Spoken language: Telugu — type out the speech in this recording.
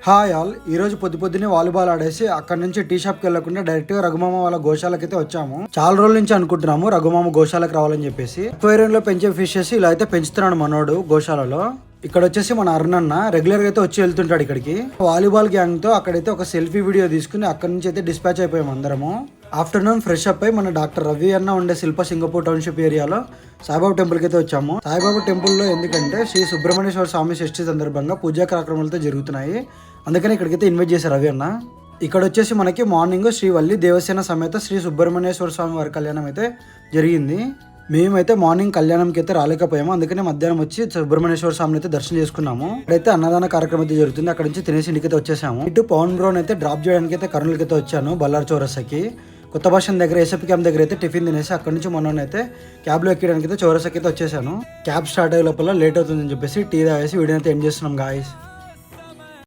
Hi all. ఈరోజు పొద్దున్నే వాలీబాల్ ఆడేసి అక్కడ నుంచి టీ షాప్కి వెళ్లకుండా డైరెక్ట్ గా రఘుమామ వాళ్ళ గోశాలకి అయితే వచ్చాము. చాలా రోజుల నుంచి అనుకుంటున్నాము రఘుమామ గోశాలకు రావాలని చెప్పేసి. అక్వేరియం లో పెంచే ఫిషెస్ ఇలా అయితే పెంచుతున్నాడు మనోడు గోశాలలో. ఇక్కడ వచ్చేసి మన అరుణన్న రెగ్యులర్ గా అయితే వచ్చి వెళ్తుంటాడు ఇక్కడికి. వాలీబాల్ గ్యాంగ్ తో అక్కడైతే ఒక సెల్ఫీ వీడియో తీసుకుని అక్కడ నుంచి అయితే డిస్పాచ్ అయిపోయాము అందరము. ఆఫ్టర్నూన్ ఫ్రెష్ అప్ అయి మన డాక్టర్ రవి అన్న ఉండే శిల్ప సింగపూర్ టౌన్షిప్ ఏరియాలో సాయిబాబా టెంపుల్కి అయితే వచ్చాము. సాయిబాబా టెంపుల్లో ఎందుకంటే శ్రీ సుబ్రహ్మణ్యేశ్వర స్వామి షష్ఠి సందర్భంగా పూజా కార్యక్రమాలతో జరుగుతున్నాయి. అందుకని ఇక్కడికైతే ఇన్వైట్ చేశారు రవి అన్న. ఇక్కడ వచ్చేసి మనకి మార్నింగ్ శ్రీ వల్లి దేవసేన సమేత శ్రీ సుబ్రహ్మణ్యేశ్వర స్వామి వారి కళ్యాణం అయితే జరిగింది. మేమైతే మార్నింగ్ కళ్యాణంకి అయితే రాలేకపోయాము. అందుకని మధ్యాహ్నం వచ్చి సుబ్రహ్మణ్యేశ్వర స్వామిని అయితే దర్శనం చేసుకున్నాము. ఇక్కడైతే అన్నదాన కార్యక్రమం అయితే జరుగుతుంది. అక్కడ నుంచి తినేసి ఇంటికి అయితే వచ్చేసాము. ఇటు పవన్ బ్రోన్ అయితే డ్రాప్ చేయడానికి అయితే కర్నూలుకి అయితే వచ్చాను. బల్లార్ చౌరస్తాకి కొత్త బస్ స్టాండ్ దగ్గర ఎస్ఎఫ్ క్యాంప్ దగ్గర అయితే టిఫిన్ తినేసి అక్కడ నుంచి మొన్నైతే క్యాబ్లో ఎక్కడానికి అయితే చౌరస్తాకి అయితే వచ్చేసాను. క్యాబ్ స్టార్ట్ అయ్యే లోపల లేట్ అవుతుందని చెప్పేసి టీ తాగేసి వీడియో అయితే ఎండ్ చేస్తున్నాం గాయస్.